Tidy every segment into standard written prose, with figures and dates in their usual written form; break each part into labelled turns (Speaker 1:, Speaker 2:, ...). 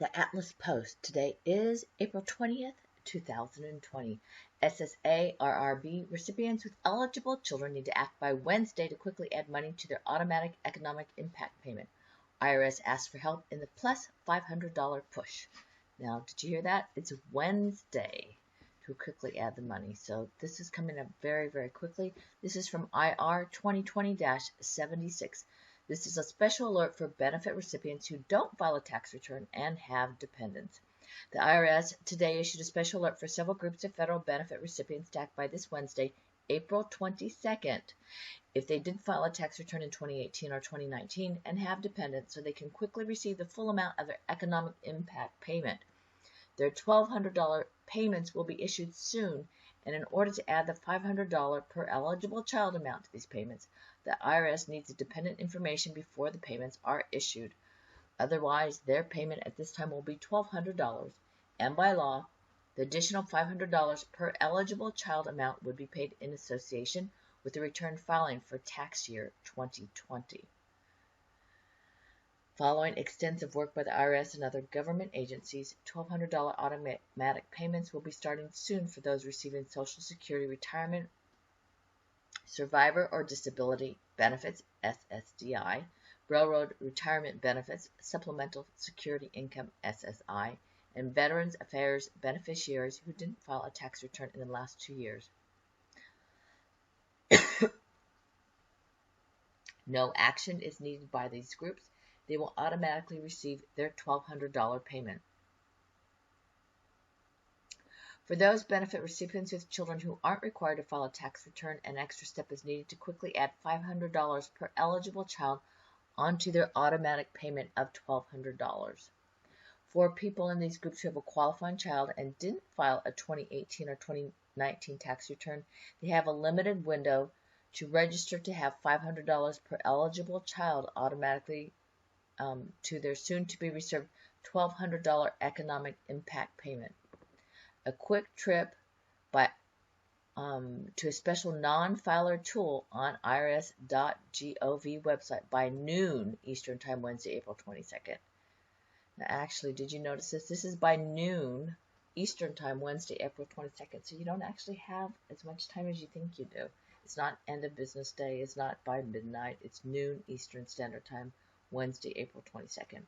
Speaker 1: The Atlas Post. Today is April 20th, 2020. SSA RRB recipients with eligible children need to act by Wednesday to quickly add money to their automatic economic impact payment. IRS asks for help in the plus $500 push. Now, did you hear that? It's Wednesday to quickly add the money. So this is coming up very, very quickly. This is from IR 2020-76. This is a special alert for benefit recipients who don't file a tax return and have dependents. The IRS today issued a special alert for several groups of federal benefit recipients to act by this Wednesday, April 22nd, if they did file a tax return in 2018 or 2019 and have dependents, so they can quickly receive the full amount of their economic impact payment. Their $1,200 payments will be issued soon, and in order to add the $500 per eligible child amount to these payments, the IRS needs the dependent information before the payments are issued. Otherwise, their payment at this time will be $1,200, and by law, the additional $500 per eligible child amount would be paid in association with the return filing for tax year 2020. Following extensive work by the IRS and other government agencies, $1,200 automatic payments will be starting soon for those receiving Social Security retirement, survivor or disability benefits, SSDI, railroad retirement benefits, supplemental security income, SSI, and Veterans Affairs beneficiaries who didn't file a tax return in the last 2 years. No action is needed by these groups. They will automatically receive their $1,200 payment. For those benefit recipients with children who aren't required to file a tax return, an extra step is needed to quickly add $500 per eligible child onto their automatic payment of $1,200. For people in these groups who have a qualifying child and didn't file a 2018 or 2019 tax return, they have a limited window to register to have $500 per eligible child automatically to their soon-to-be reserved $1,200 economic impact payment. A quick trip to a special non-filer tool on irs.gov website by noon Eastern Time, Wednesday, April 22nd. Now, actually, did you notice this? This is by noon Eastern Time, Wednesday, April 22nd. So you don't actually have as much time as you think you do. It's not end of business day. It's not by midnight. It's noon Eastern Standard Time, Wednesday, April 22nd.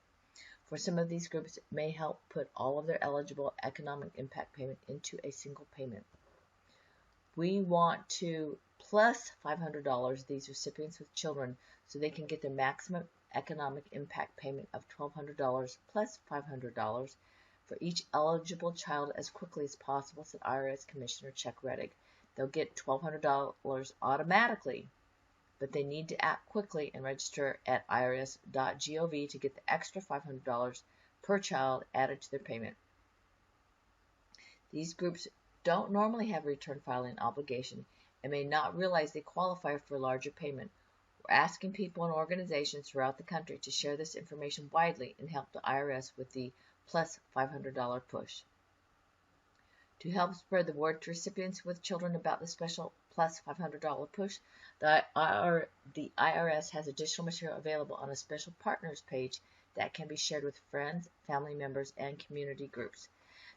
Speaker 1: For some of these groups, it may help put all of their eligible economic impact payment into a single payment. We want to plus $500 these recipients with children so they can get their maximum economic impact payment of $1,200 plus $500 for each eligible child as quickly as possible, said IRS Commissioner Chuck Reddick. They'll get $1,200 automatically, but they need to act quickly and register at irs.gov to get the extra $500 per child added to their payment. These groups don't normally have a return filing obligation and may not realize they qualify for a larger payment. We're asking people and organizations throughout the country to share this information widely and help the IRS with the plus $500 push. To help spread the word to recipients with children about the special plus $500 push, the IRS has additional material available on a special partners page that can be shared with friends, family members, and community groups.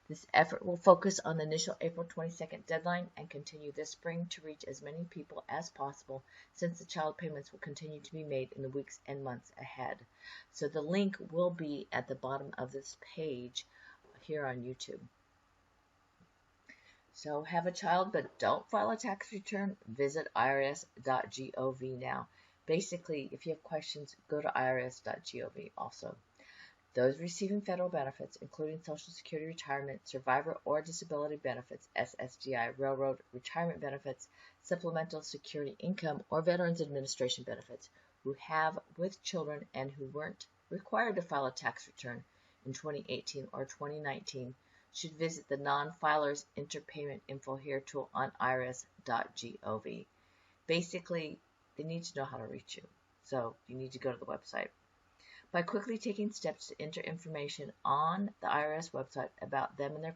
Speaker 1: This effort will focus on the initial April 22nd deadline and continue this spring to reach as many people as possible, since the child payments will continue to be made in the weeks and months ahead. So the link will be at the bottom of this page here on YouTube. So have a child but don't file a tax return? Visit irs.gov now. Basically, if you have questions, go to irs.gov also. Those receiving federal benefits, including Social Security retirement, survivor or disability benefits, SSDI, railroad retirement benefits, supplemental security income, or Veterans Administration benefits, who have with children and who weren't required to file a tax return in 2018 or 2019, should visit the non-filers interpayment info here tool on irs.gov. Basically, they need to know how to reach you, so you need to go to the website. By quickly taking steps to enter information on the IRS website about them and their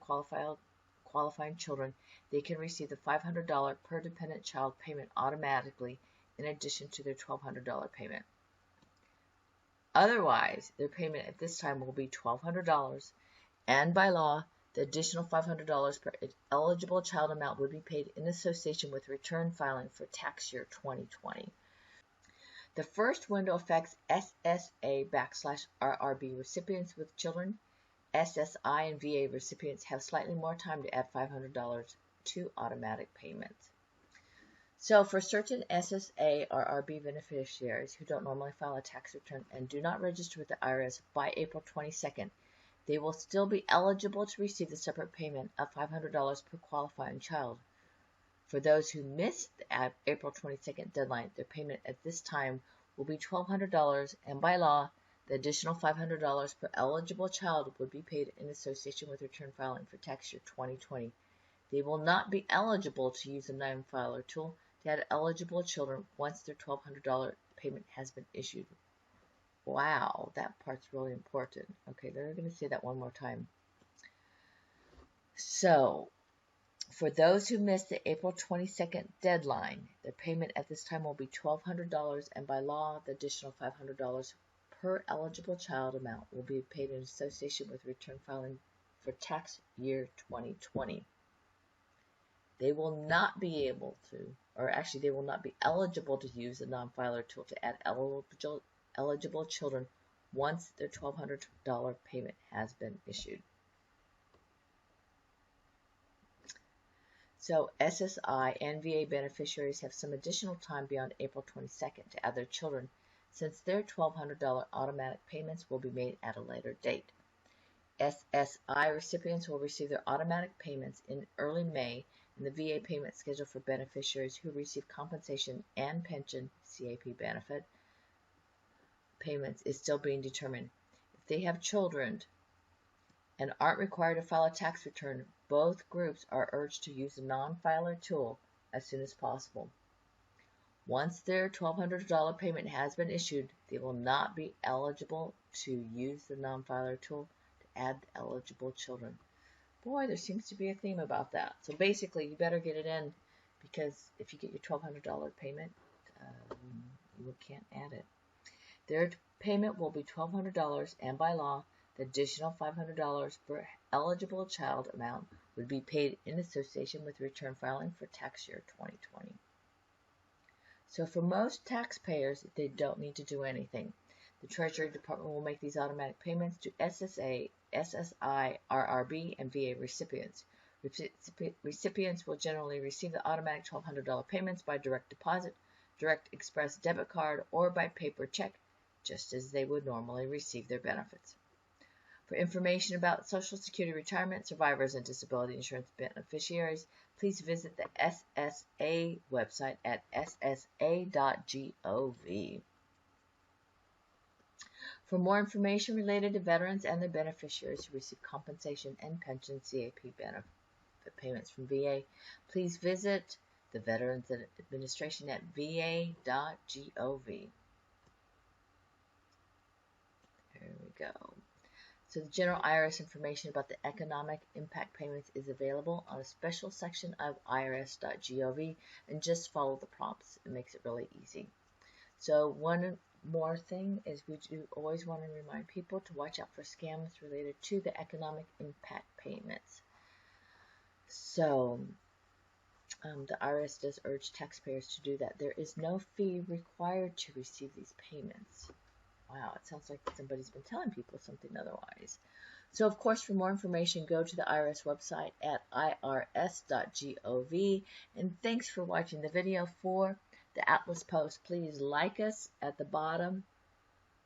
Speaker 1: qualifying children, they can receive the $500 per dependent child payment automatically in addition to their $1,200 payment. Otherwise, their payment at this time will be $1,200, and by law, the additional $500 per eligible child amount would be paid in association with return filing for tax year 2020. The first window affects SSA/RRB recipients with children. SSI and VA recipients have slightly more time to add $500 to automatic payments. So for certain SSA or RB beneficiaries who don't normally file a tax return and do not register with the IRS by April 22nd, they will still be eligible to receive the separate payment of $500 per qualifying child. For those who missed the April 22nd deadline, their payment at this time will be $1,200, and by law, the additional $500 per eligible child would be paid in association with return filing for tax year 2020. They will not be eligible to use the non-filer tool to add eligible children once their $1,200 payment has been issued. Wow, that part's really important. Okay, they're going to say that one more time. So, for those who missed the April 22nd deadline, their payment at this time will be $1,200, and by law, the additional $500 per eligible child amount will be paid in association with return filing for tax year 2020. They will not be able to, or actually they will not be eligible to use the non-filer tool to add eligible children once their $1,200 payment has been issued. So SSI and VA beneficiaries have some additional time beyond April 22nd to add their children, since their $1,200 automatic payments will be made at a later date. SSI recipients will receive their automatic payments in early May, and the VA payment schedule for beneficiaries who receive compensation and pension CAP benefit payments is still being determined. If they have children and aren't required to file a tax return, both groups are urged to use the non-filer tool as soon as possible. Once their $1,200 payment has been issued, they will not be eligible to use the non-filer tool to add eligible children. Boy, there seems to be a theme about that. So basically, you better get it in, because if you get your $1,200 payment, you can't add it. Their payment will be $1,200, and by law, the additional $500 per eligible child amount would be paid in association with return filing for tax year 2020. So for most taxpayers, they don't need to do anything. The Treasury Department will make these automatic payments to SSA, SSI, RRB, and VA recipients. Recipients will generally receive the automatic $1,200 payments by direct deposit, direct express debit card, or by paper check, just as they would normally receive their benefits. For information about Social Security retirement survivors and disability insurance beneficiaries, please visit the SSA website at ssa.gov. For more information related to veterans and their beneficiaries who receive compensation and pension CAP benefit payments from VA, please visit the Veterans Administration at va.gov. There we go. So the general IRS information about the economic impact payments is available on a special section of irs.gov, and just follow the prompts. It makes it really easy. So one more thing is we do always want to remind people to watch out for scams related to the economic impact payments. So the IRS does urge taxpayers to do that. There is no fee required to receive these payments. Wow, it sounds like somebody's been telling people something otherwise. So, of course, for more information, go to the IRS website at irs.gov. And thanks for watching the video for the Atlas Post. Please like us at the bottom.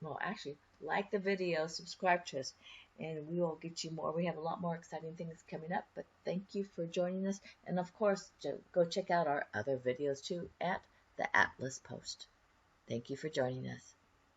Speaker 1: Well, actually, like the video, subscribe to us, and we will get you more. We have a lot more exciting things coming up, but thank you for joining us. And, of course, go check out our other videos, too, at the Atlas Post. Thank you for joining us.